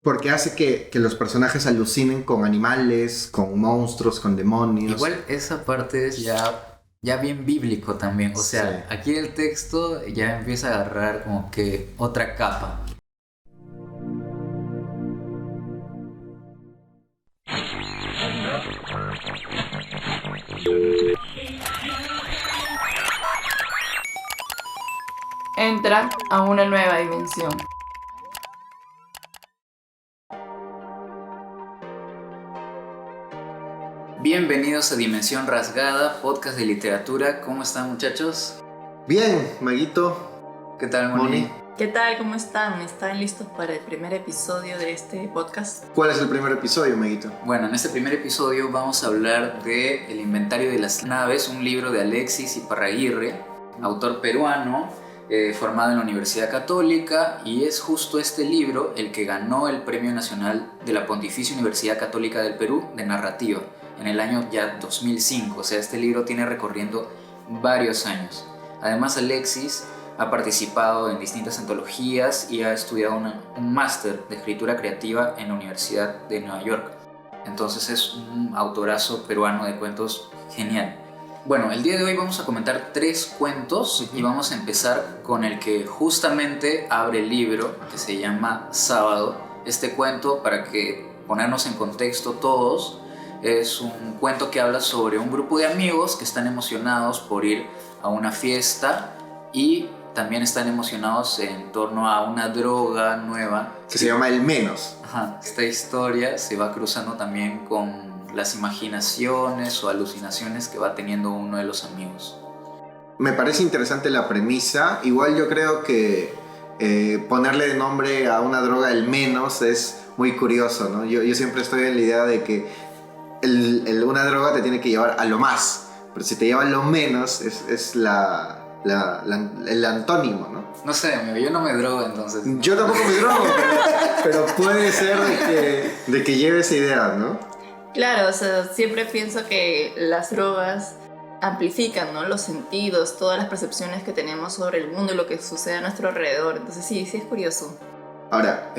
Porque hace que los personajes alucinen con animales, con monstruos, con demonios. Igual esa parte es ya bien bíblico también. O sea, Sí. aquí el texto ya empieza a agarrar como que otra capa. Entra a una nueva dimensión. Bienvenidos a Dimensión Rasgada, podcast de literatura. ¿Cómo están, muchachos? Bien, Maguito, ¿Qué tal, Moni. Moni? ¿Qué tal? ¿Cómo están? ¿Están listos para el primer episodio de este podcast? ¿Cuál es el primer episodio, Maguito? Bueno, en este primer episodio vamos a hablar de El inventario de las naves, un libro de Alexis Iparraguirre, autor peruano, formado en la Universidad Católica, y es justo este libro el que ganó el Premio Nacional de la Pontificia Universidad Católica del Perú de narrativa en el año ya 2005. O sea, este libro tiene recorriendo varios años. Además, Alexis ha participado en distintas antologías y ha estudiado un máster de escritura creativa en la Universidad de Nueva York. Entonces es un autorazo peruano de cuentos genial. Bueno, el día de hoy vamos a comentar 3 cuentos y vamos a empezar con el que justamente abre el libro, que se llama Sábado. Este cuento, para que ponernos en contexto todos, es un cuento que habla sobre un grupo de amigos que están emocionados por ir a una fiesta y también están emocionados en torno a una droga nueva Que se llama El Menos. Ajá. Esta historia se va cruzando también con las imaginaciones o alucinaciones que va teniendo uno de los amigos. Me parece interesante la premisa. Igual yo creo que ponerle de nombre a una droga El Menos es muy curioso, ¿no? Yo siempre estoy en la idea de que una droga te tiene que llevar a lo más, pero si te lleva a lo menos es el antónimo, ¿no? No sé, amigo, yo no me drogo, entonces. Yo tampoco me drogo, pero puede ser de que lleve esa idea, ¿no? Claro, o sea, siempre pienso que las drogas amplifican, ¿no? Los sentidos, todas las percepciones que tenemos sobre el mundo y lo que sucede a nuestro alrededor. Entonces sí es curioso. Ahora,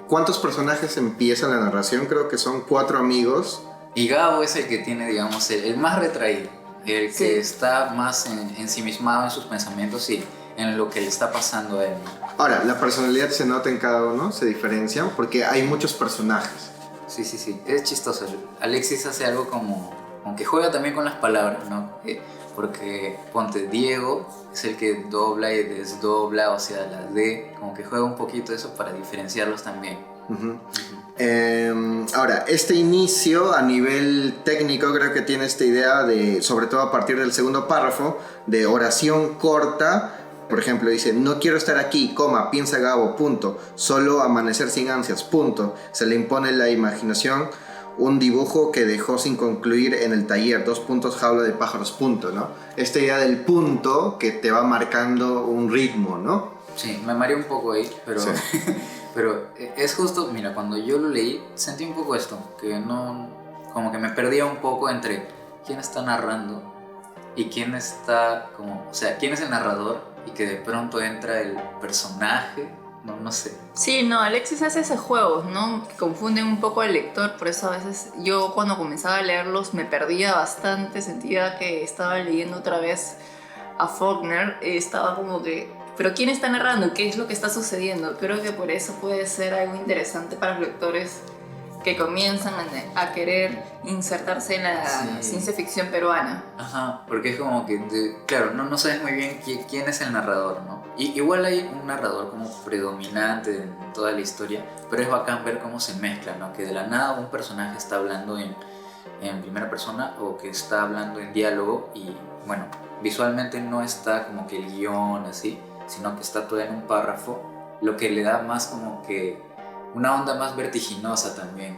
¿cuántos personajes empieza la narración? Creo que son 4 amigos. Y Gabo es el que tiene, digamos, el más retraído, el Sí. que está más ensimismado en sus pensamientos y en lo que le está pasando a él. Ahora, la personalidad se nota en cada uno, se diferencian porque hay muchos personajes. Sí, es chistoso. Alexis hace algo como que juega también con las palabras, ¿no? Porque ponte, Diego es el que dobla y desdobla, o sea, la D, como que juega un poquito eso para diferenciarlos también. Uh-huh. Ahora, este inicio a nivel técnico creo que tiene esta idea de, sobre todo a partir del segundo párrafo, de oración corta. Por ejemplo, dice: no quiero estar aquí, coma, piensa Gabo, punto. Solo amanecer sin ansias, punto. Se le impone la imaginación un dibujo que dejó sin concluir en el taller, 2 puntos, jaula de pájaros, punto, ¿no? Esta idea del punto que te va marcando un ritmo, ¿no? Sí, me mareé un poco ahí, pero, Sí. pero es justo, mira, cuando yo lo leí sentí un poco esto, que no, como que me perdía un poco entre quién está narrando y quién está como, o sea, quién es el narrador y que de pronto entra el personaje, no sé. Sí, no, Alexis hace ese juego, ¿no? Que confunden un poco al lector, por eso a veces yo cuando comenzaba a leerlos me perdía bastante, sentía que estaba leyendo otra vez a Faulkner, estaba como que, ¿pero quién está narrando? ¿Qué es lo que está sucediendo? Creo que por eso puede ser algo interesante para los lectores que comienzan a querer insertarse en la ciencia ficción peruana. Ajá, porque es como que, claro, no sabes muy bien quién es el narrador, ¿no? Y igual hay un narrador como predominante en toda la historia, pero es bacán ver cómo se mezcla, ¿no? Que de la nada un personaje está hablando en primera persona o que está hablando en diálogo y, bueno, visualmente no está como que el guión así, sino que está todo en un párrafo, lo que le da más como que una onda más vertiginosa también.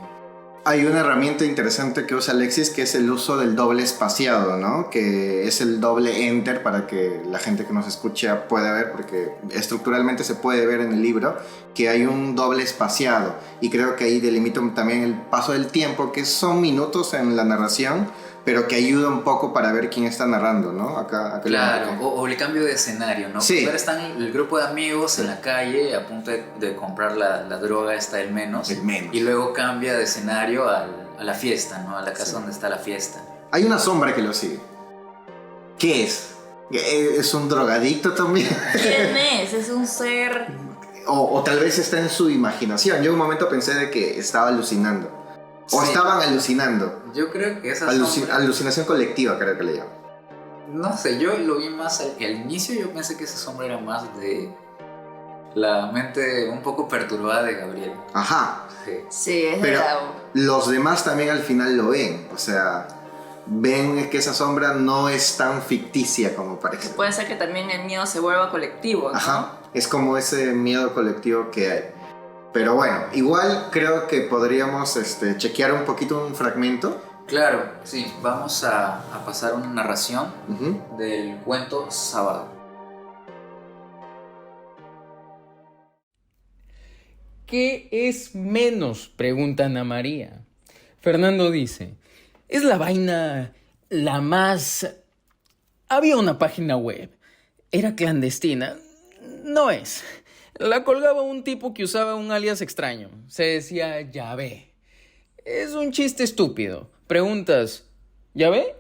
Hay una herramienta interesante que usa Alexis, que es el uso del doble espaciado, ¿no? Que es el doble enter para que la gente que nos escucha pueda ver, porque estructuralmente se puede ver en el libro que hay un doble espaciado, y creo que ahí delimito también el paso del tiempo, que son minutos en la narración, pero que ayuda un poco para ver quién está narrando, ¿no? Acá Claro, o el cambio de escenario, ¿no? Sí. Primero están el grupo de amigos en la calle a punto de comprar la droga esta del menos. El menos. Y luego cambia de escenario a la fiesta, ¿no? A la casa donde está la fiesta. Hay una sombra que lo sigue. ¿Qué es? ¿Es un drogadicto también? ¿Quién es? Es un ser... O tal vez está en su imaginación. Yo en un momento pensé de que estaba alucinando. O Sí. estaban alucinando. Yo creo que esa sombra... Alucinación colectiva, creo que le llaman. No sé, yo lo vi más al inicio. Yo pensé que esa sombra era más de la mente un poco perturbada de Gabriel. Ajá. Sí. Sí, es Pero verdad. los demás también al final lo ven. O sea, ven que esa sombra no es tan ficticia como parece. Puede ser que también el miedo se vuelva colectivo, ¿no? Ajá. Es como ese miedo colectivo que hay. Pero bueno, igual creo que podríamos chequear un poquito un fragmento. Claro, sí. Vamos a pasar una narración Ujú. del cuento Sábado. ¿Qué es menos?, pregunta Ana María. Fernando dice, es la vaina la más... Había una página web. Era clandestina. No es. La colgaba un tipo que usaba un alias extraño. Se decía Yahvé. Es un chiste estúpido. Preguntas, ¿Yahvé?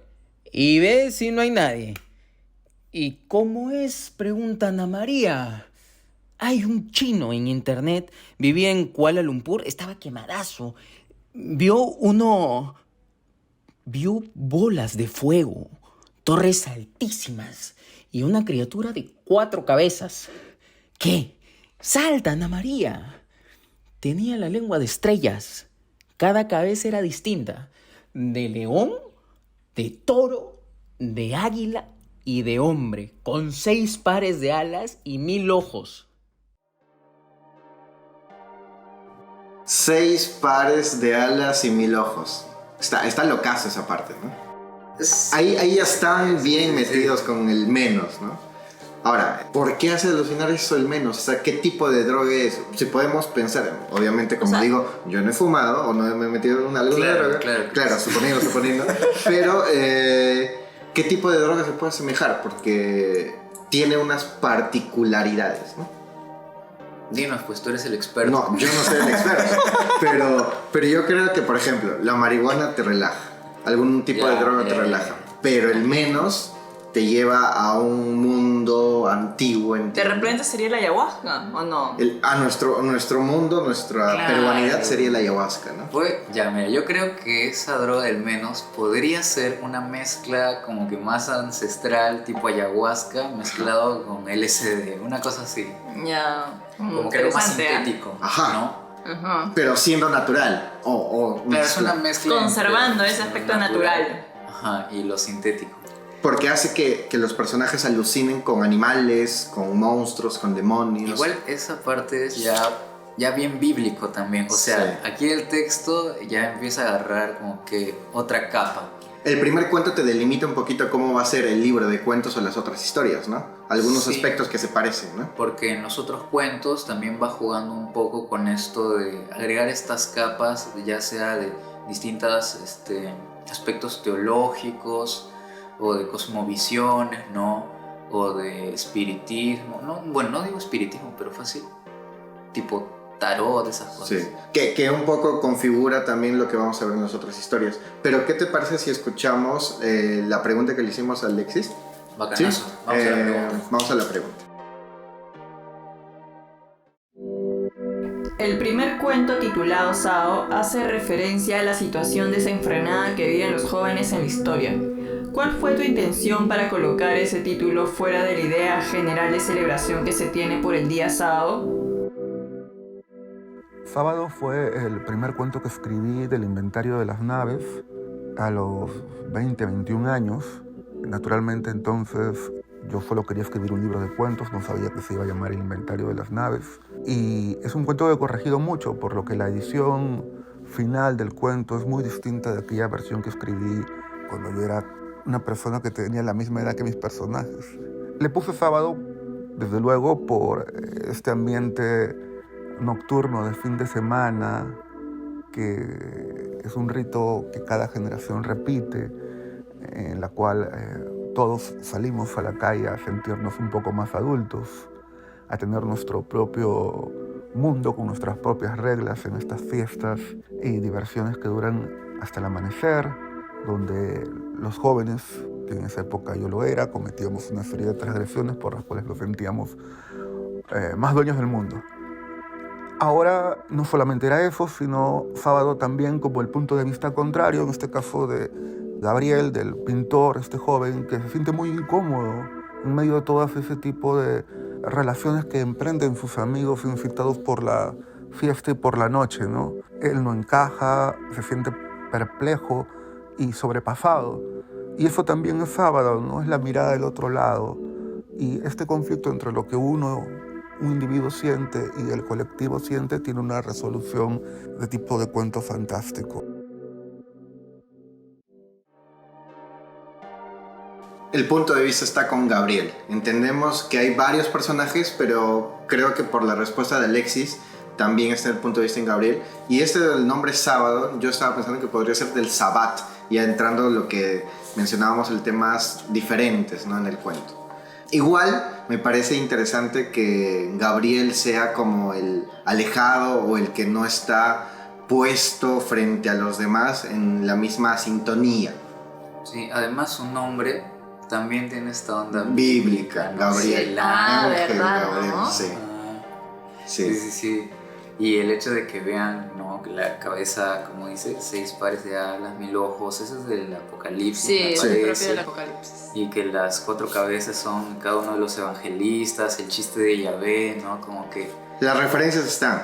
Y ves si no hay nadie. ¿Y cómo es?, pregunta Ana María. Hay un chino en internet, vivía en Kuala Lumpur, estaba quemadazo. Vio bolas de fuego, torres altísimas y una criatura de 4 cabezas. ¿Qué? ¡Salta, Ana María! Tenía la lengua de estrellas. Cada cabeza era distinta. De león, de toro, de águila y de hombre, con 6 pares de alas y 1000 ojos. 6 pares de alas y 1000 ojos. Está locazo esa parte, ¿no? Ahí ya están bien metidos con el menos, ¿no? Ahora, ¿por qué hace alucinar eso el menos? O sea, ¿qué tipo de droga es? Si podemos pensar, obviamente, como digo, yo no he fumado o no me he metido en alguna droga. Claro, suponiendo. Pero, ¿qué tipo de droga se puede asemejar? Porque tiene unas particularidades, ¿no? Dinos, pues tú eres el experto. No, yo no soy el experto. pero yo creo que, por ejemplo, la marihuana te relaja. Algún tipo de droga te relaja. Pero el menos te lleva a un mundo antiguo. De repente sería la ayahuasca, ¿o no? Nuestro mundo, nuestra peruanidad sería la ayahuasca, ¿no? Pues, ya, mira, yo creo que esa droga del menos podría ser una mezcla como que más ancestral, tipo ayahuasca, mezclado con LSD, una cosa así. Ya. Como que algo más Interesante, sintético, Ajá. ¿no? Ajá. Pero siendo natural. Pero es una mezcla. Conservando entre ese lo aspecto natural. Ajá, y lo sintético. Porque hace que los personajes alucinen con animales, con monstruos, con demonios. Igual esa parte es ya bien bíblico también. O sea, Sí. aquí el texto ya empieza a agarrar como que otra capa. El primer cuento te delimita un poquito cómo va a ser el libro de cuentos o las otras historias, ¿no? Algunos Sí. aspectos que se parecen, ¿no? Porque en los otros cuentos también va jugando un poco con esto de agregar estas capas, ya sea de distintos aspectos teológicos o de cosmovisiones, ¿no? O de espiritismo. No, bueno, no digo espiritismo, pero fácil. Tipo tarot, esas cosas. Sí. Que un poco configura también lo que vamos a ver en las otras historias. Pero, ¿qué te parece si escuchamos la pregunta que le hicimos a Alexis? Bacanazo. ¿Sí? Vamos a la pregunta. Vamos a la pregunta. El primer cuento titulado Sao hace referencia a la situación desenfrenada que viven los jóvenes en la historia. ¿Cuál fue tu intención para colocar ese título fuera de la idea general de celebración que se tiene por el día sábado? Sábado fue el primer cuento que escribí del inventario de las naves a los 21 años. Naturalmente entonces yo solo quería escribir un libro de cuentos, no sabía que se iba a llamar El inventario de las naves. Y es un cuento que he corregido mucho, por lo que la edición final del cuento es muy distinta de aquella versión que escribí cuando yo era una persona que tenía la misma edad que mis personajes. Le puse sábado, desde luego, por este ambiente nocturno de fin de semana, que es un rito que cada generación repite, en la cual todos salimos a la calle a sentirnos un poco más adultos, a tener nuestro propio mundo con nuestras propias reglas en estas fiestas y diversiones que duran hasta el amanecer, donde los jóvenes, que en esa época yo lo era, cometíamos una serie de transgresiones por las cuales nos sentíamos más dueños del mundo. Ahora no solamente era eso, sino sábado también como el punto de vista contrario, en este caso de Gabriel, del pintor, este joven que se siente muy incómodo en medio de todo ese tipo de relaciones que emprenden sus amigos incitados por la fiesta y por la noche, ¿no? Él no encaja, se siente perplejo y sobrepasado. Y eso también es sábado, ¿no? Es la mirada del otro lado. Y este conflicto entre lo que un individuo siente y el colectivo siente tiene una resolución de tipo de cuento fantástico. El punto de vista está con Gabriel. Entendemos que hay varios personajes, pero creo que por la respuesta de Alexis también está el punto de vista en Gabriel. Y este del nombre Sábado, yo estaba pensando que podría ser del Sabbat, ya entrando lo que mencionábamos, el temas diferentes, ¿no?, en el cuento. Igual me parece interesante que Gabriel sea como el alejado o el que no está puesto frente a los demás en la misma sintonía. Sí, además su nombre también tiene esta onda Bíblica, ¿no? Gabriel. Sí, Ángel ¿verdad, Gabriel, no? sí. Sí, sí, sí. Y el hecho de que vean, ¿no?, que la cabeza, como dice, 6 pares de alas, 1000 ojos, eso es del Apocalipsis. Sí, me es parece. propio del Apocalipsis. Y que las 4 cabezas son cada uno de los evangelistas, el chiste de Yahvé, ¿no? Como que Las referencias están.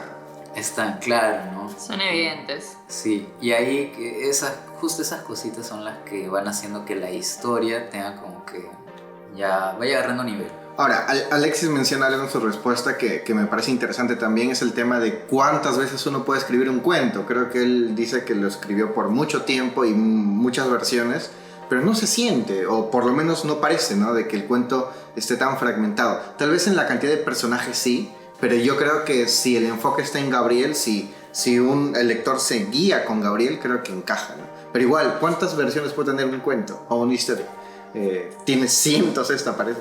están claras, ¿no? Son evidentes. Sí, y ahí justo esas cositas son las que van haciendo que la historia tenga como que ya vaya agarrando nivel. Ahora, Alexis menciona algo en su respuesta que me parece interesante también, es el tema de cuántas veces uno puede escribir un cuento. Creo que él dice que lo escribió por mucho tiempo y muchas versiones, pero no se siente, o por lo menos no parece, ¿no?, de que el cuento esté tan fragmentado. Tal vez en la cantidad de personajes sí, pero yo creo que si el enfoque está en Gabriel, si el lector se guía con Gabriel, creo que encaja, ¿no? Pero igual, ¿cuántas versiones puede tener un cuento o una historia? Tiene cientos esta, parece.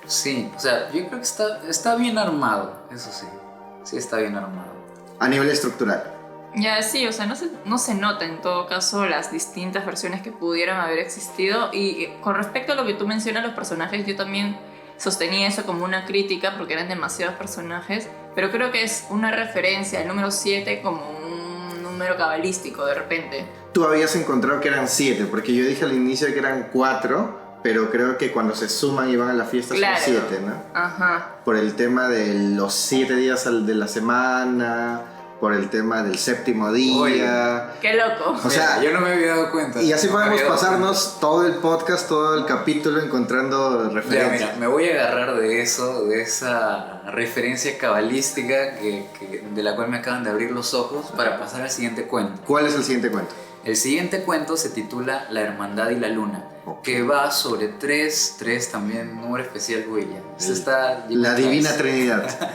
Sí, o sea, yo creo que está bien armado, eso sí. Sí está bien armado. A nivel estructural. Ya, sí, o sea, no se nota en todo caso las distintas versiones que pudieran haber existido. Y con respecto a lo que tú mencionas, los personajes, yo también sostenía eso como una crítica porque eran demasiados personajes, pero creo que es una referencia al número 7 como un número cabalístico de repente. Tú habías encontrado que eran 7, porque yo dije al inicio que eran 4, pero creo que cuando se suman y van a la fiesta Claro. son 7, ¿no? Ajá. Por el tema de los 7 días de la semana, por el tema del séptimo día. Oye. ¡Qué loco! O sea, Mira, yo no me había dado cuenta. y así No me podemos había dado pasarnos todo el podcast, todo el capítulo encontrando cuenta. referencias. Mira, me voy a agarrar de eso, de esa referencia cabalística de la cual me acaban de abrir los ojos para pasar al siguiente cuento. ¿Cuál es el siguiente cuento? El siguiente cuento se titula La Hermandad y la Luna, que va sobre tres también, número especial, güey. La Divina Trinidad.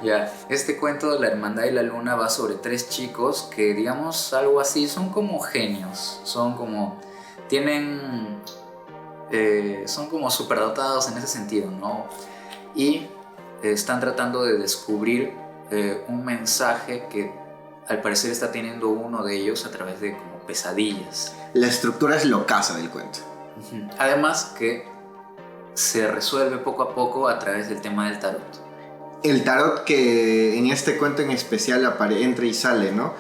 Ya, este cuento, La Hermandad y la Luna, va sobre 3 chicos que, digamos, algo así, son como genios, son como superdotados en ese sentido, ¿no? Y están tratando de descubrir un mensaje que al parecer está teniendo uno de ellos a través de como pesadillas. La estructura es locaza del cuento. Además que se resuelve poco a poco a través del tema del tarot. El tarot que en este cuento en especial entra y sale, ¿no?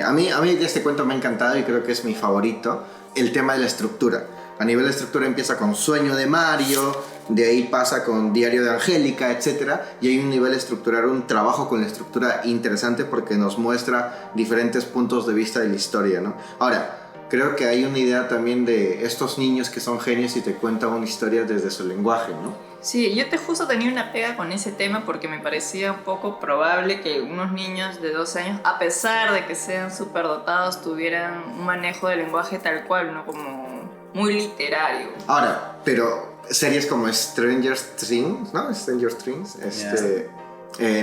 A mí este cuento me ha encantado y creo que es mi favorito. El tema de la estructura. A nivel de estructura empieza con Sueño de Mario, de ahí pasa con Diario de Angélica, etc. Y hay un nivel estructural, un trabajo con la estructura interesante porque nos muestra diferentes puntos de vista de la historia, ¿no? Ahora, creo que hay una idea también de estos niños que son genios y te cuentan una historia desde su lenguaje, ¿no? Sí, yo justo tenía una pega con ese tema porque me parecía un poco probable que unos niños de 12 años, a pesar de que sean superdotados, tuvieran un manejo del lenguaje tal cual, ¿no? Como muy literario. Ahora, pero series como Stranger Things, ¿no? Stranger Things,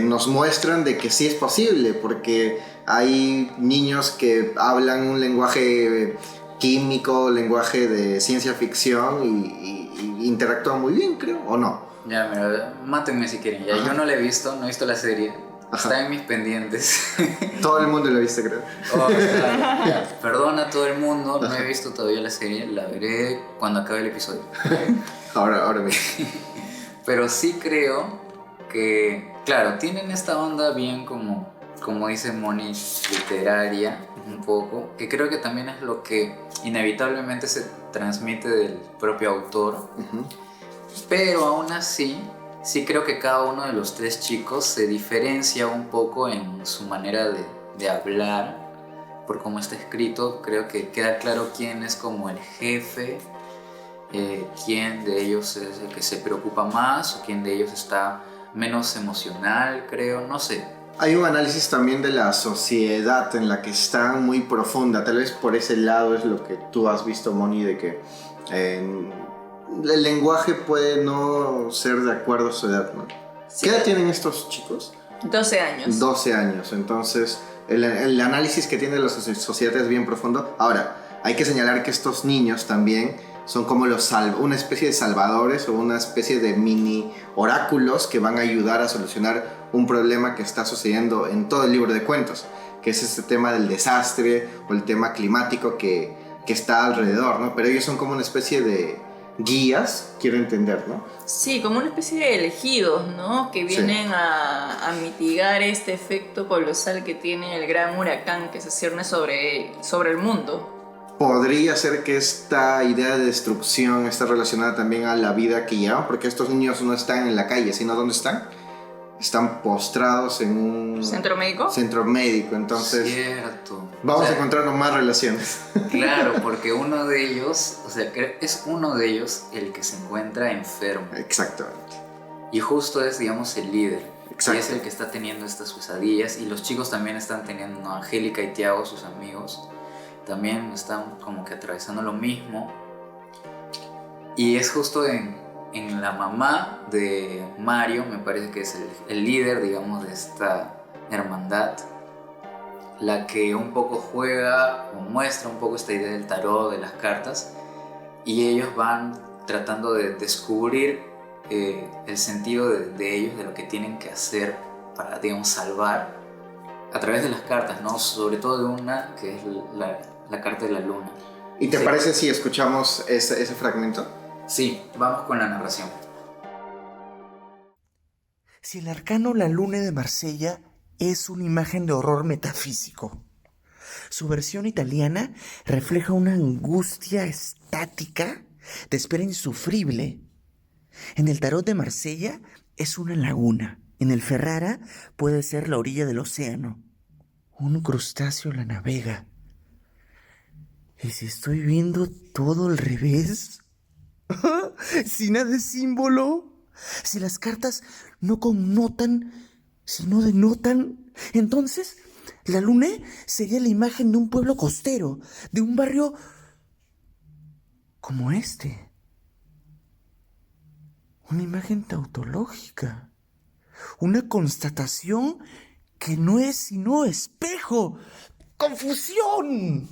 nos muestran de que sí es posible, porque hay niños que hablan un lenguaje químico, lenguaje de ciencia ficción y interactúa muy bien, creo, ¿o no? Ya, mira, mátenme si quieren. Ya, Ajá. yo no la he visto, no he visto la serie. Ajá. Está en mis pendientes. Todo el mundo lo viste, creo. Oh, claro, ya. Perdona a todo el mundo, no he visto todavía la serie. La veré cuando acabe el episodio. Ahora mismo. Pero sí creo que, claro, tienen esta onda bien como dice Moni, literaria un poco, que creo que también es lo que inevitablemente se transmite del propio autor. Ujú. Pero aún así, sí creo que cada uno de los tres chicos se diferencia un poco en su manera de hablar, por cómo está escrito. Creo que queda claro quién es como el jefe, quién de ellos es el que se preocupa más, o quién de ellos está menos emocional, creo, no sé. Hay un análisis también de la sociedad en la que están muy profunda. Tal vez por ese lado es lo que tú has visto, Moni, de que el lenguaje puede no ser de acuerdo a su edad, ¿no? Sí. ¿Qué edad tienen estos chicos? 12 años. 12 años. Entonces, el análisis que tiene la sociedad es bien profundo. Ahora, hay que señalar que estos niños también son como una especie de salvadores o una especie de mini oráculos que van a ayudar a solucionar un problema que está sucediendo en todo el libro de cuentos, que es este tema del desastre o el tema climático que está alrededor, ¿no? Pero ellos son como una especie de guías, quiero entender, ¿no? Sí, como una especie de elegidos, ¿no? Que vienen a mitigar este efecto colosal que tiene el gran huracán que se cierne sobre el mundo. Podría ser que esta idea de destrucción está relacionada también a la vida que llevan, porque estos niños no están en la calle, sino ¿dónde están? Están postrados en un ¿Centro médico? centro médico, entonces Cierto. vamos O sea, a encontrarnos más relaciones. Claro, porque uno de ellos, o sea, es uno de ellos el que se encuentra enfermo. Exactamente. Y justo es, digamos, el líder. Exacto. Y es el que está teniendo estas pesadillas. Y los chicos también están teniendo, ¿no? Angélica y Tiago, sus amigos, también están como que atravesando lo mismo. Y es justo en la mamá de Mario, me parece que es el líder, digamos, de esta hermandad, la que un poco juega o muestra un poco esta idea del tarot, de las cartas, y ellos van tratando de descubrir el sentido de ellos, de lo que tienen que hacer para, digamos, salvar a través de las cartas, ¿no? Sobre todo de una que es la carta de la luna. ¿Y te Sí. parece si escuchamos ese fragmento? Sí, vamos con la narración. Si el arcano La Luna de Marsella es una imagen de horror metafísico, su versión italiana refleja una angustia estática de espera insufrible. En el tarot de Marsella es una laguna. En el Ferrara puede ser la orilla del océano. Un crustáceo la navega. ¿Y si estoy viendo todo al revés? Si nada es símbolo, si las cartas no connotan, sino denotan, entonces la luna sería la imagen de un pueblo costero, de un barrio como este. Una imagen tautológica, una constatación que no es sino espejo. ¡Confusión!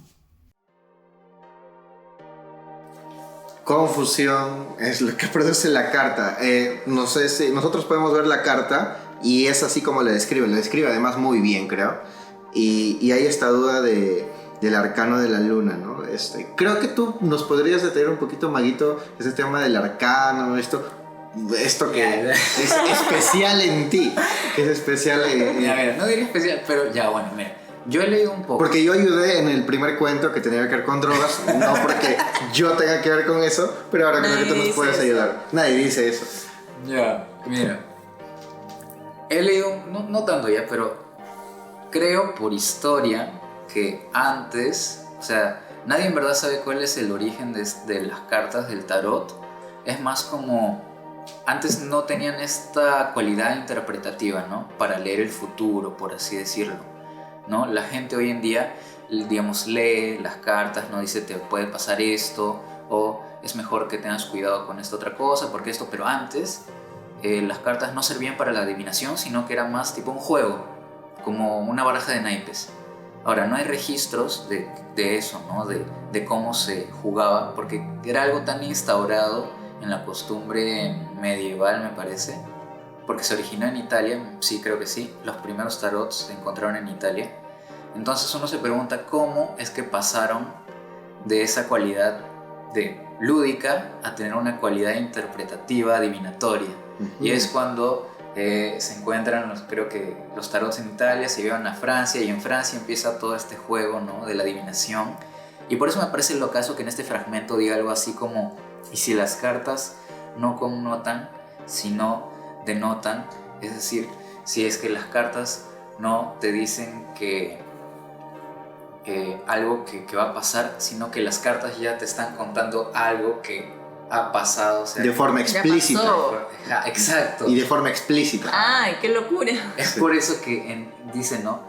Confusión es lo que produce la carta. No sé si nosotros podemos ver la carta y es así como la describe además muy bien, creo. Y hay esta duda del arcano de la luna, ¿no? Creo que tú nos podrías detallar un poquito, Maguito, ese tema del arcano, esto que es especial en ti, que es especial Mira, no diría especial, pero ya, bueno, mira. Yo he leído un poco. Porque yo ayudé en el primer cuento que tenía que ver con drogas, no porque yo tenga que ver con eso, pero ahora creo que tú nos puedes ayudar. Nadie dice eso. Ya, mira. He leído, no tanto ya, pero creo por historia que antes, o sea, nadie en verdad sabe cuál es el origen de las cartas del tarot. Es más como, antes no tenían esta cualidad interpretativa, ¿no? Para leer el futuro, por así decirlo, ¿no? La gente hoy en día, digamos, lee las cartas, ¿no? Dice, te puede pasar esto, o es mejor que tengas cuidado con esta otra cosa, porque esto, pero antes las cartas no servían para la adivinación, sino que era más tipo un juego, como una baraja de naipes. Ahora, no hay registros de eso, ¿no? De cómo se jugaba, porque era algo tan instaurado en la costumbre medieval, me parece, porque se originó en Italia, sí, creo que sí, los primeros tarots se encontraron en Italia. Entonces uno se pregunta cómo es que pasaron de esa cualidad de lúdica a tener una cualidad interpretativa, adivinatoria. Y es cuando se encuentran, creo que los tarots en Italia, se llevan a Francia, y en Francia empieza todo este juego, ¿no? De la adivinación. Y por eso me parece locazo que en este fragmento diga algo así como: y si las cartas no connotan, sino denotan, es decir, si es que las cartas no te dicen que algo que va a pasar, sino que las cartas ya te están contando algo que ha pasado, o sea, de forma explícita. Exacto. Y de forma explícita. ¡Ay, qué locura! Es por eso que dice, ¿no?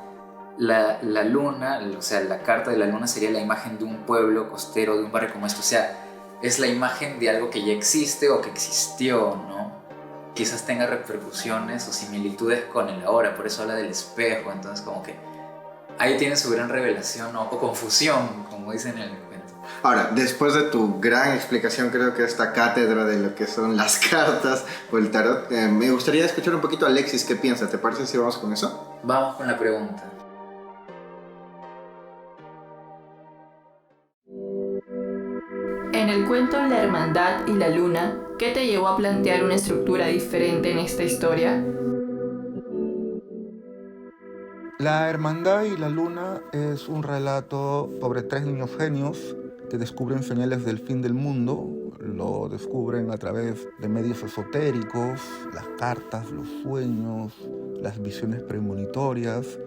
La luna, o sea, la carta de la luna sería la imagen de un pueblo costero, de un barrio como esto. O sea, es la imagen de algo que ya existe o que existió, ¿no? Quizás tenga repercusiones o similitudes con el ahora, por eso habla del espejo. Entonces, como que ahí tiene su gran revelación, ¿no? O confusión, como dicen en el cuento. Ahora, después de tu gran explicación, creo que esta cátedra de lo que son las cartas o el tarot, me gustaría escuchar un poquito a Alexis, ¿qué piensa? ¿Te parece si vamos con eso? Vamos con la pregunta. En el cuento La Hermandad y la Luna, ¿qué te llevó a plantear una estructura diferente en esta historia? La Hermandad y la Luna es un relato sobre 3 niños genios que descubren señales del fin del mundo. Lo descubren a través de medios esotéricos, las cartas, los sueños, las visiones premonitorias,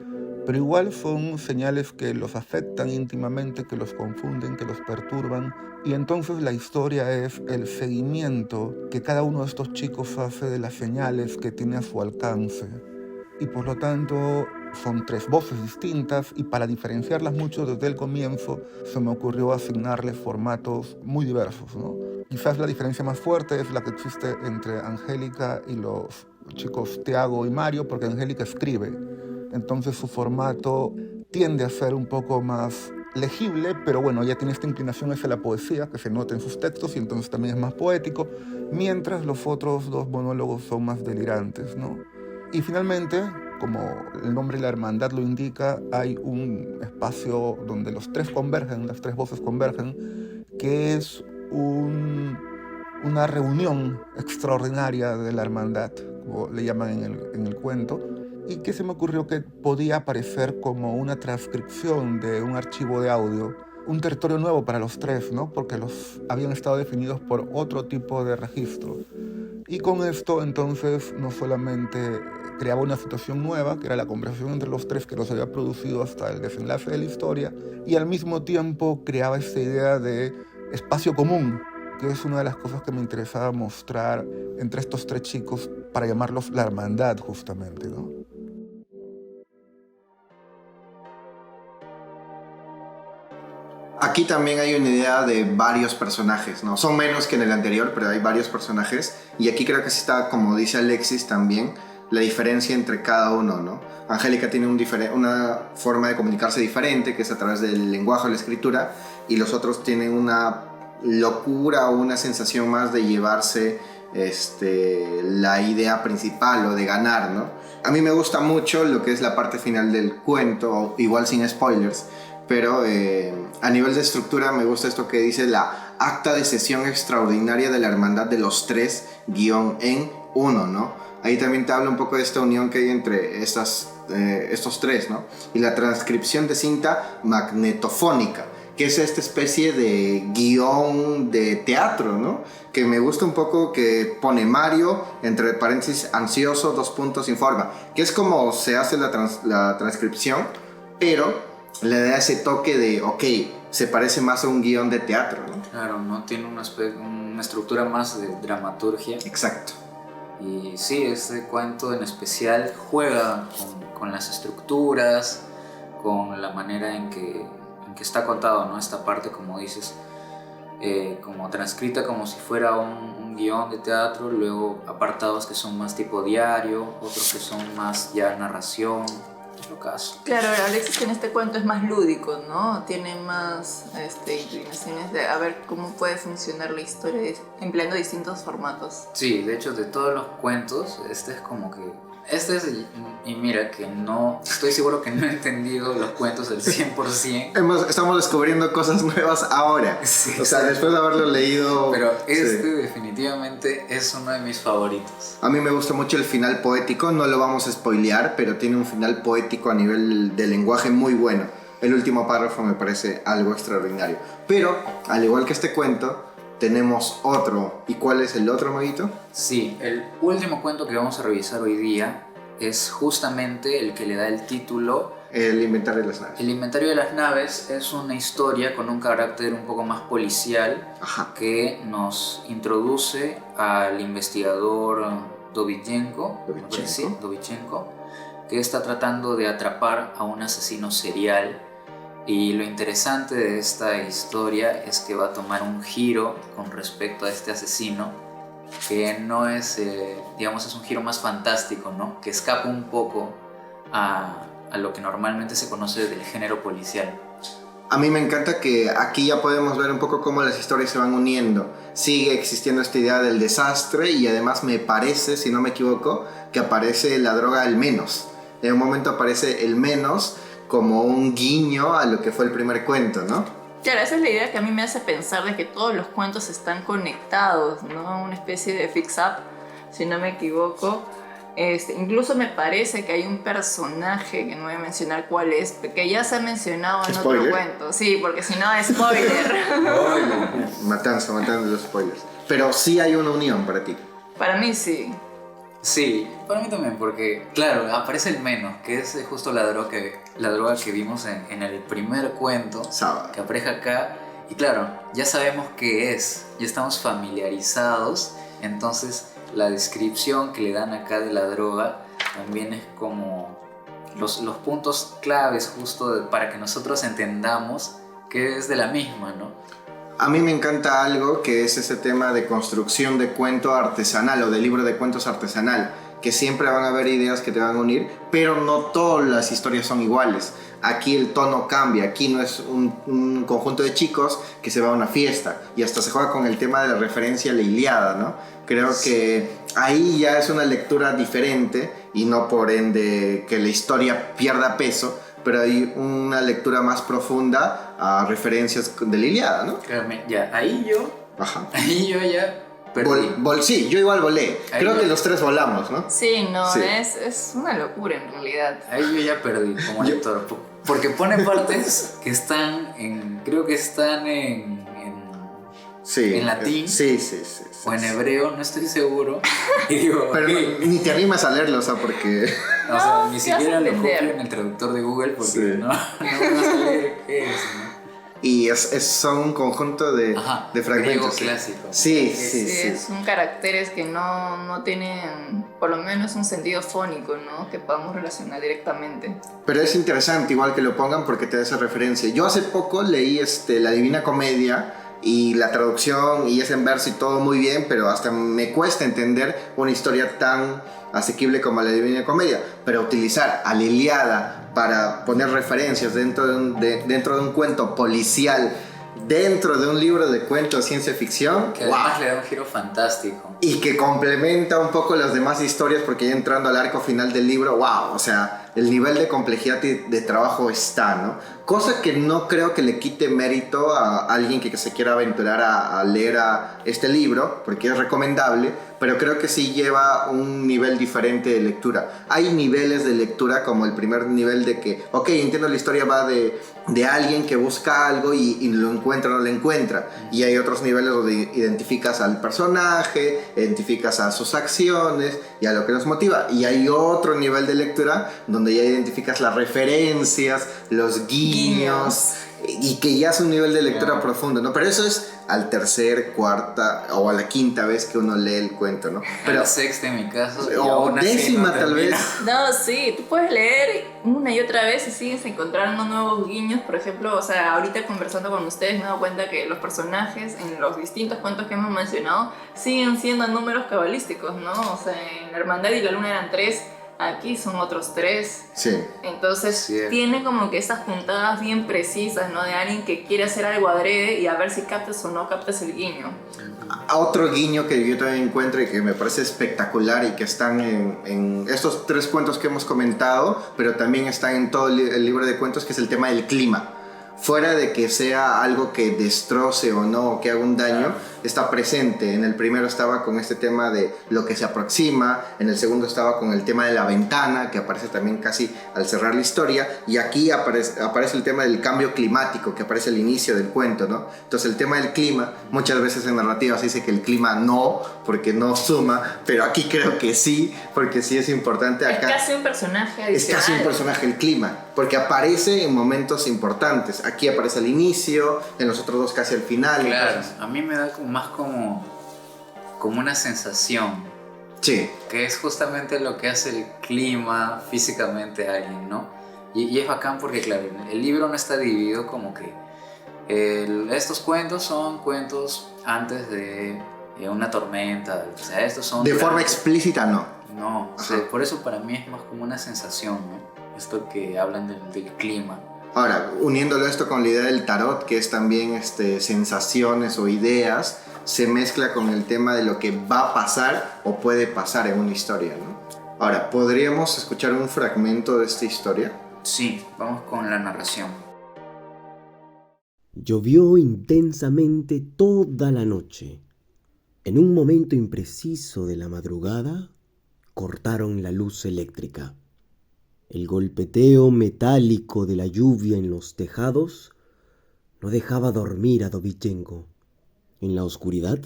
pero igual son señales que los afectan íntimamente, que los confunden, que los perturban. Y entonces la historia es el seguimiento que cada uno de estos chicos hace de las señales que tiene a su alcance. Y por lo tanto son 3 voces distintas, y para diferenciarlas mucho desde el comienzo se me ocurrió asignarles formatos muy diversos, ¿no? Quizás la diferencia más fuerte es la que existe entre Angélica y los chicos Tiago y Mario, porque Angélica escribe. Entonces su formato tiende a ser un poco más legible, pero bueno, ya tiene esta inclinación hacia la poesía que se nota en sus textos, y entonces también es más poético, mientras los otros 2 monólogos son más delirantes, ¿no? Y finalmente, como el nombre de la hermandad lo indica, hay un espacio donde los 3 convergen, las 3 voces convergen, que es una reunión extraordinaria de la hermandad, como le llaman en el cuento, y que se me ocurrió que podía aparecer como una transcripción de un archivo de audio, un territorio nuevo para los 3, ¿no? Porque los habían estado definidos por otro tipo de registro. Y con esto entonces no solamente creaba una situación nueva, que era la conversación entre los 3 que los había producido hasta el desenlace de la historia, y al mismo tiempo creaba esta idea de espacio común, que es una de las cosas que me interesaba mostrar entre estos 3 chicos para llamarlos la hermandad, justamente, ¿no? Aquí también hay una idea de varios personajes, ¿no? Son menos que en el anterior, pero hay varios personajes. Y aquí creo que sí está, como dice Alexis también, la diferencia entre cada uno, ¿no? Angélica tiene una forma de comunicarse diferente, que es a través del lenguaje o la escritura, y los otros tienen una locura o una sensación más de llevarse la idea principal o de ganar, ¿no? A mí me gusta mucho lo que es la parte final del cuento, igual sin spoilers, pero a nivel de estructura me gusta esto que dice la acta de sesión extraordinaria de la hermandad de los 3 en 1, ¿no? Ahí también te habla un poco de esta unión que hay entre estos 3, ¿no? Y la transcripción de cinta magnetofónica, que es esta especie de guión de teatro, ¿no? Que me gusta un poco, que pone Mario, entre paréntesis, ansioso, 2 puntos, informa, que es como se hace la transcripción, pero le da ese toque de, ok, se parece más a un guión de teatro, ¿no? Claro, ¿no? Tiene una estructura más de dramaturgia. Exacto. Y sí, este cuento en especial juega con las estructuras, con la manera en que está contado, ¿no? Esta parte, como dices, como transcrita como si fuera un guión de teatro, luego apartados que son más tipo diario, otros que son más ya narración. lo caso. Claro, Alexis en este cuento es más lúdico, ¿no? Tiene más inclinaciones de a ver cómo puede funcionar la historia empleando distintos formatos. Sí, de hecho, de todos los cuentos, este es como que... Este es y mira que no... Estoy seguro que no he entendido los cuentos al 100%. Estamos descubriendo cosas nuevas ahora. Sí, o sea, después de haberlo leído... Pero este sí. definitivamente es uno de mis favoritos. A mí me gusta mucho el final poético, no lo vamos a spoilear, pero tiene un final poético a nivel de lenguaje muy bueno. El último párrafo me parece algo extraordinario. Pero, al igual que este cuento, tenemos otro. ¿Y cuál es el otro, Maguito? Sí, el último cuento que vamos a revisar hoy día es justamente el que le da el título. El inventario de las naves. El inventario de las naves es una historia con un carácter un poco más policial. Ajá. Que nos introduce al investigador Dovichenko, que está tratando de atrapar a un asesino serial. Y lo interesante de esta historia es que va a tomar un giro con respecto a este asesino, que no es, digamos, es un giro más fantástico, ¿no? Que escapa un poco a lo que normalmente se conoce del género policial. A mí me encanta que aquí ya podemos ver un poco cómo las historias se van uniendo. Sigue existiendo esta idea del desastre y además me parece, si no me equivoco, que aparece la droga el menos. En un momento aparece el menos como un guiño a lo que fue el primer cuento, ¿no? Claro, esa es la idea que a mí me hace pensar de que todos los cuentos están conectados, ¿no? Una especie de fix-up, si no me equivoco. Incluso me parece que hay un personaje, que no voy a mencionar cuál es, que ya se ha mencionado en ¿Spoiler? otro cuento. Sí, porque si no es spoiler. Matando los spoilers. Pero sí hay una unión para ti. Para mí sí. Sí, para mí también, porque, claro, aparece el menos, que es justo la droga que vimos en el primer cuento, Sábado. que aparece acá. Y claro, ya sabemos qué es, ya estamos familiarizados, entonces la descripción que le dan acá de la droga también es como los puntos claves justo para que nosotros entendamos que es de la misma, ¿no? A mí me encanta algo que es ese tema de construcción de cuento artesanal o de libro de cuentos artesanal, que siempre van a haber ideas que te van a unir, pero no todas las historias son iguales. Aquí el tono cambia, aquí no es un conjunto de chicos que se va a una fiesta y hasta se juega con el tema de la referencia a la Ilíada, ¿no? Creo que ahí ya es una lectura diferente y no por ende que la historia pierda peso, pero hay una lectura más profunda a referencias de la Ilíada, ¿no? Créeme, ya, ahí yo ya perdí. Sí, yo igual volé. Ahí Creo yo- que los tres volamos, ¿no? Sí, no, Sí. es una locura en realidad. Ahí yo ya perdí como lector, porque pone partes que están creo que están Sí. ¿En latín? Sí. o en hebreo, no estoy seguro. Y digo, Pero ok. ni te animas a leerlo, o sea, porque... O sea, ni ¿qué siquiera vas a lo copio entender? en el traductor de Google porque Sí. no me va a salir qué es, ¿no? Y son un conjunto de fragmentos. Griego sí. clásico. Sí. Son caracteres que no tienen, por lo menos, un sentido fónico, ¿no? Que podamos relacionar directamente. Pero es interesante igual que lo pongan porque te da esa referencia. Yo hace poco leí La Divina Comedia y la traducción y es en verso y todo muy bien, pero hasta me cuesta entender una historia tan asequible como la Divina Comedia. Pero utilizar a la Ilíada para poner referencias dentro de un cuento policial, dentro de un libro de cuentos de ciencia ficción, Que además le da un giro fantástico. y que complementa un poco las demás historias porque ya entrando al arco final del libro, wow, o sea, el nivel de complejidad y de trabajo está, ¿no? Cosa que no creo que le quite mérito a alguien que se quiera aventurar a leer este libro, porque es recomendable, pero creo que sí lleva un nivel diferente de lectura. Hay niveles de lectura como el primer nivel de que, ok, entiendo la historia va de alguien que busca algo y lo encuentra o no lo encuentra. Y hay otros niveles donde identificas al personaje, identificas a sus acciones y a lo que nos motiva. Y hay otro nivel de lectura donde ya identificas las referencias, los guiños. Y que ya es un nivel de lectura profundo, ¿no? Pero eso es al tercer, cuarta o a la quinta vez que uno lee el cuento, ¿no? Pero la sexta en mi caso. y O aún así décima no tal termina. vez. No, sí, tú puedes leer una y otra vez y sigues encontrando nuevos guiños. Por ejemplo, o sea, ahorita conversando con ustedes me he dado cuenta que los personajes en los distintos cuentos que hemos mencionado siguen siendo números cabalísticos, ¿no? O sea, en La Hermandad y la Luna eran 3, aquí son otros 3. Sí. Entonces Sí. tiene como que esas puntadas bien precisas, ¿no? De alguien que quiere hacer algo adrede y a ver si captas o no captas el guiño. Otro guiño que yo también encuentro y que me parece espectacular y que están en estos 3 cuentos que hemos comentado, pero también están en todo el libro de cuentos, que es el tema del clima. Fuera de que sea algo que destroce o no, o que haga un daño, está presente. En el primero estaba con este tema de lo que se aproxima, en el segundo estaba con el tema de la ventana, que aparece también casi al cerrar la historia, y aquí aparece el tema del cambio climático, que aparece al inicio del cuento, ¿no? Entonces el tema del clima, muchas veces en narrativas se dice que el clima no, porque no suma, pero aquí creo que sí, porque sí es importante acá. Es casi un personaje Es adicional. casi un personaje el clima, porque aparece en momentos importantes. Aquí aparece al inicio, en los otros 2 casi al final. Claro, Entonces, a mí me da más como una sensación, sí, que es justamente lo que hace el clima físicamente a alguien, ¿no? Y es bacán porque, claro, el libro no está dividido como que estos cuentos son cuentos antes de una tormenta, o sea, estos son... de forma explícita no. No, o sea, por eso para mí es más como una sensación, ¿no? Esto que hablan del clima. Ahora, uniéndolo esto con la idea del tarot, que es también sensaciones o ideas, se mezcla con el tema de lo que va a pasar o puede pasar en una historia, ¿no? Ahora, ¿podríamos escuchar un fragmento de esta historia? Sí, vamos con la narración. Llovió intensamente toda la noche. En un momento impreciso de la madrugada, cortaron la luz eléctrica. El golpeteo metálico de la lluvia en los tejados no dejaba dormir a Dovichenko. En la oscuridad,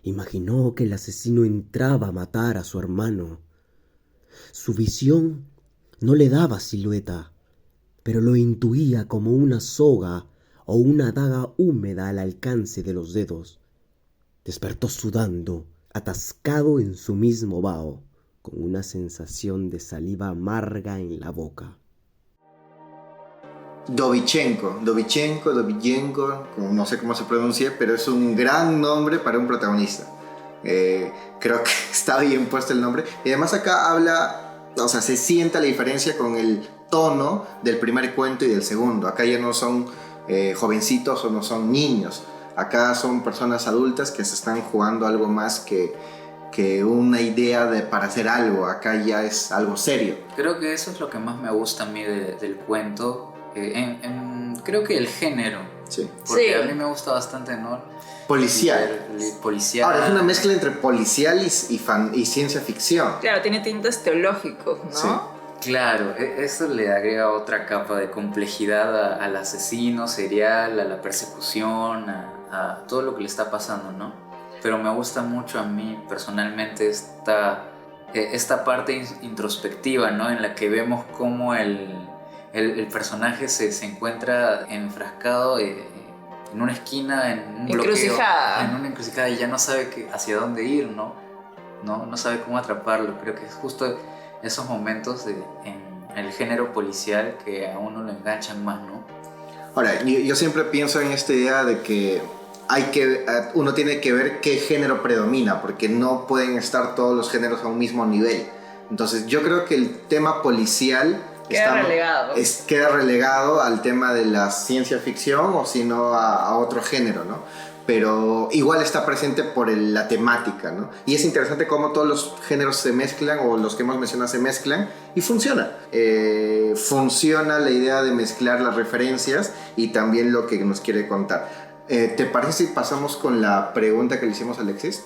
imaginó que el asesino entraba a matar a su hermano. Su visión no le daba silueta, pero lo intuía como una soga o una daga húmeda al alcance de los dedos. Despertó sudando, atascado en su mismo vaho, con una sensación de saliva amarga en la boca. Dovichenko, no sé cómo se pronuncia, pero es un gran nombre para un protagonista. Creo que está bien puesto el nombre. Y además acá habla, o sea, se sienta la diferencia con el tono del primer cuento y del segundo. Acá ya no son jovencitos o no son niños. Acá son personas adultas que se están jugando algo más que una idea para hacer algo. Acá ya es algo serio. Creo que eso es lo que más me gusta a mí del cuento. Creo que el género. Sí. Porque Sí. a mí me gusta bastante, ¿no? Policial. Policial. Ahora, es una mezcla entre policial y ciencia ficción. Claro, tiene tintes teológicos, ¿no? Sí. Claro, eso le agrega otra capa de complejidad al asesino serial, a la persecución, a todo lo que le está pasando, ¿no? Pero me gusta mucho a mí personalmente esta parte introspectiva, ¿no? En la que vemos cómo el personaje se encuentra enfrascado en una esquina, en un Encrucijada. bloqueo, en una encrucijada y ya no sabe hacia dónde ir, ¿no? No sabe cómo atraparlo. Creo que es justo esos momentos en el género policial que a uno lo enganchan más, ¿no? Ahora, yo siempre pienso en esta idea de que uno tiene que ver qué género predomina, porque no pueden estar todos los géneros a un mismo nivel. Entonces yo creo que el tema policial queda relegado al tema de la ciencia ficción, o si no a otro género, ¿no? Pero igual está presente por la temática, ¿no? Y es interesante cómo todos los géneros se mezclan, o los que hemos mencionado se mezclan, y funciona. Funciona la idea de mezclar las referencias y también lo que nos quiere contar. ¿Te parece si pasamos con la pregunta que le hicimos a Alexis?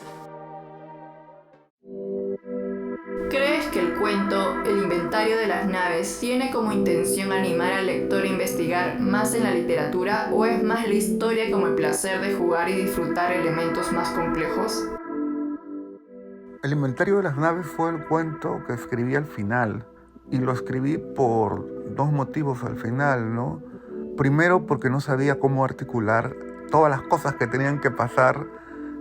¿Crees que el cuento El inventario de las naves tiene como intención animar al lector a investigar más en la literatura, o es más la historia como el placer de jugar y disfrutar elementos más complejos? El inventario de las naves fue el cuento que escribí al final, y lo escribí por 2 motivos al final, ¿no? Primero, porque no sabía cómo articular todas las cosas que tenían que pasar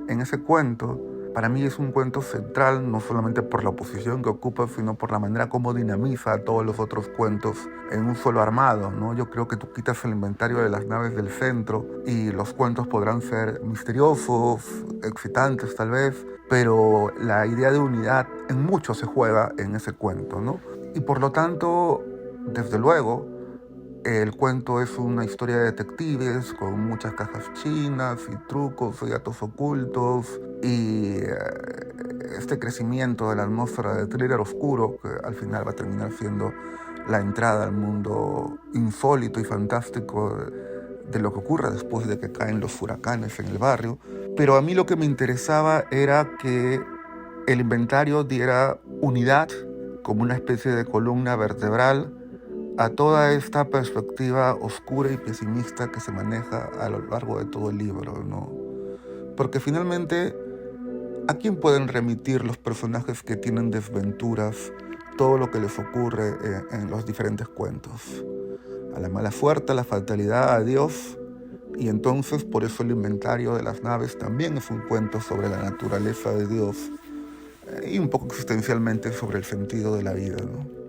en ese cuento, para mí es un cuento central, no solamente por la posición que ocupa, sino por la manera como dinamiza a todos los otros cuentos en un solo armado, ¿no? Yo creo que tú quitas el inventario de las naves del centro y los cuentos podrán ser misteriosos, excitantes tal vez, pero la idea de unidad en mucho se juega en ese cuento, ¿no? Y por lo tanto, desde luego, el cuento es una historia de detectives con muchas cajas chinas y trucos y datos ocultos y este crecimiento de la atmósfera de thriller oscuro que al final va a terminar siendo la entrada al mundo insólito y fantástico de lo que ocurre después de que caen los huracanes en el barrio. Pero a mí lo que me interesaba era que el inventario diera unidad como una especie de columna vertebral a toda esta perspectiva oscura y pesimista que se maneja a lo largo de todo el libro, ¿no? Porque finalmente, ¿a quién pueden remitir los personajes que tienen desventuras todo lo que les ocurre en los diferentes cuentos? A la mala suerte, a la fatalidad, a Dios. Y entonces, por eso el inventario de las naves también es un cuento sobre la naturaleza de Dios y un poco existencialmente sobre el sentido de la vida, ¿no?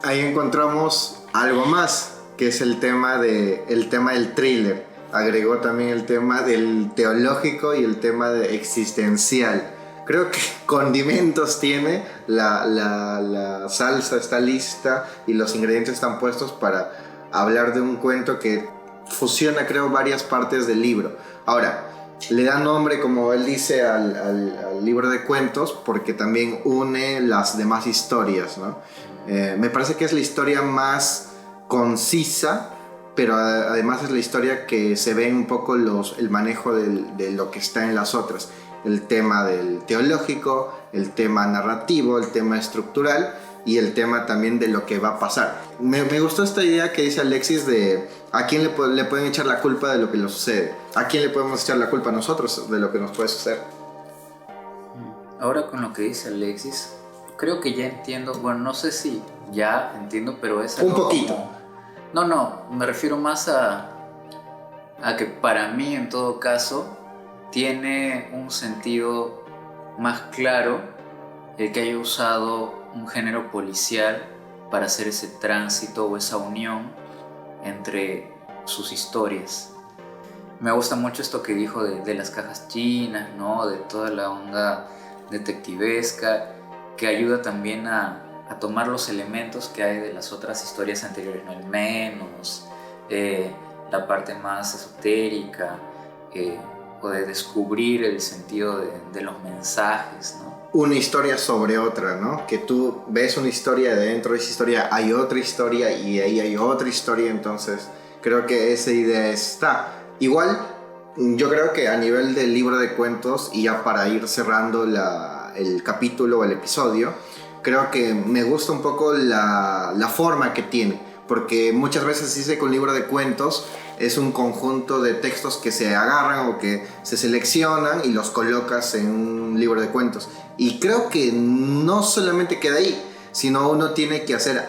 Ahí encontramos algo más, que es el tema del thriller. Agregó también el tema del teológico y el tema de existencial. Creo que condimentos tiene, la salsa está lista y los ingredientes están puestos para hablar de un cuento que fusiona, creo, varias partes del libro. Ahora, le da nombre, como él dice, al libro de cuentos porque también une las demás historias, ¿no? Me parece que es la historia más concisa, pero además es la historia que se ve un poco el manejo de lo que está en las otras. El tema del teológico, el tema narrativo, el tema estructural y el tema también de lo que va a pasar. Me gustó esta idea que dice Alexis de a quién le pueden echar la culpa de lo que le sucede. ¿A quién le podemos echar la culpa a nosotros de lo que nos puede suceder? Ahora con lo que dice Alexis, creo que ya entiendo, bueno, no sé si ya entiendo, pero es algo un poquito. No, me refiero más a que para mí, en todo caso, tiene un sentido más claro el que haya usado un género policial para hacer ese tránsito o esa unión entre sus historias. Me gusta mucho esto que dijo de las cajas chinas, ¿no? De toda la onda detectivesca, que ayuda también a tomar los elementos que hay de las otras historias anteriores, ¿no? El menos, la parte más esotérica, o de descubrir el sentido de los mensajes, ¿no? Una historia sobre otra, ¿no? Que tú ves una historia, dentro de esa historia hay otra historia y ahí hay otra historia, entonces creo que esa idea está. Igual, yo creo que a nivel del libro de cuentos, y ya para ir cerrando el capítulo o el episodio, creo que me gusta un poco la forma que tiene, porque muchas veces dice que un libro de cuentos es un conjunto de textos que se agarran o que se seleccionan y los colocas en un libro de cuentos. Y creo que no solamente queda ahí, sino uno tiene que hacer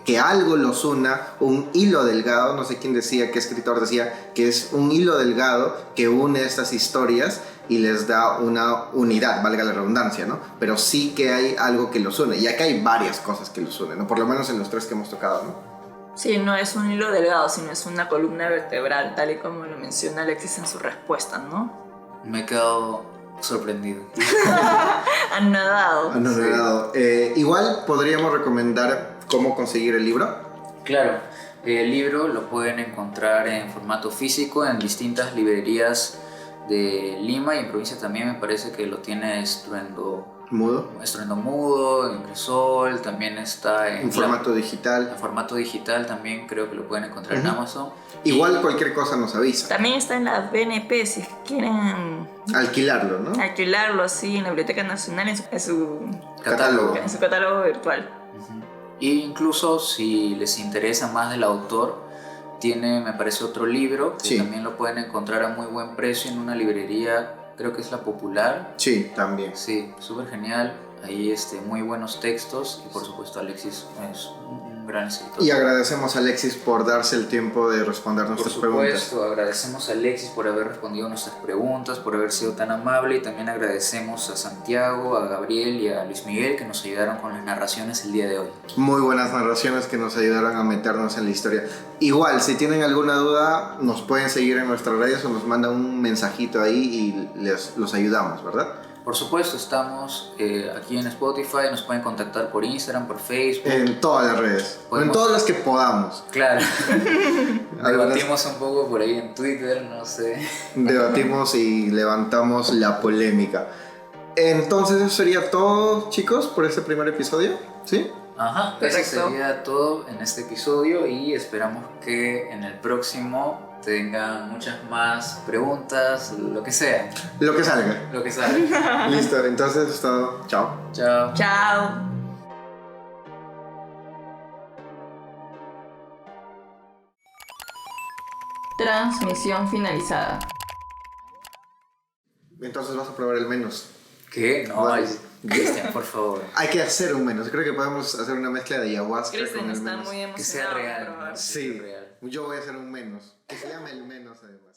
que algo los una, un hilo delgado. No sé quién decía, qué escritor decía, que es un hilo delgado que une estas historias y les da una unidad, valga la redundancia, ¿no? Pero sí que hay algo que los une. Y acá hay varias cosas que los unen, ¿no? Por lo menos en los tres que hemos tocado, ¿no? Sí, no es un hilo delgado, sino es una columna vertebral, tal y como lo menciona Alexis en su respuesta, ¿no? Me he quedado sorprendido. Anodado. Igual podríamos recomendar cómo conseguir el libro. Claro, el libro lo pueden encontrar en formato físico en distintas librerías de Lima y en provincia también. Me parece que lo tiene Estruendo Mudo, en Crisol, también está en formato digital. En formato digital también creo que lo pueden encontrar en Amazon. Igual cualquier cosa nos avisa. También está en la BNP si quieren alquilarlo, ¿no? Alquilarlo, sí, en la Biblioteca Nacional en su catálogo. En su catálogo virtual. Y incluso si les interesa más del autor, tiene, me parece, otro libro que también lo pueden encontrar a muy buen precio en una librería. Creo que es La Popular. Sí, también. Sí, súper genial. Ahí muy buenos textos. Y por supuesto Alexis es un gran escritor. Y agradecemos a Alexis por darse el tiempo de responder nuestras preguntas. Por supuesto, agradecemos a Alexis por haber respondido nuestras preguntas, por haber sido tan amable, y también agradecemos a Santiago, a Gabriel y a Luis Miguel que nos ayudaron con las narraciones el día de hoy. Muy buenas narraciones que nos ayudaron a meternos en la historia. Igual, si tienen alguna duda, nos pueden seguir en nuestras redes o nos mandan un mensajito ahí y los ayudamos, ¿verdad? Por supuesto, estamos aquí en Spotify, nos pueden contactar por Instagram, por Facebook. En todas las redes, en todas las que podamos. Claro. Debatimos un poco por ahí en Twitter, no sé. Debatimos y levantamos la polémica. Entonces eso sería todo, chicos, por este primer episodio, ¿sí? Ajá, eso sería todo en este episodio y esperamos que en el próximo tengan muchas más preguntas, lo que sea. Lo que salga. Lo que salga. Listo, entonces es todo. Chao. Chao. Chao. Transmisión finalizada. Entonces vas a probar el menos. ¿Qué? No, Vale. Cristian, por favor. Hay que hacer un menos. Creo que podemos hacer una mezcla de ayahuasca Cristian con el está menos. muy Que sea emocionado. real. por probar. Sí, yo voy a hacer un menos. Que se llame el menos además.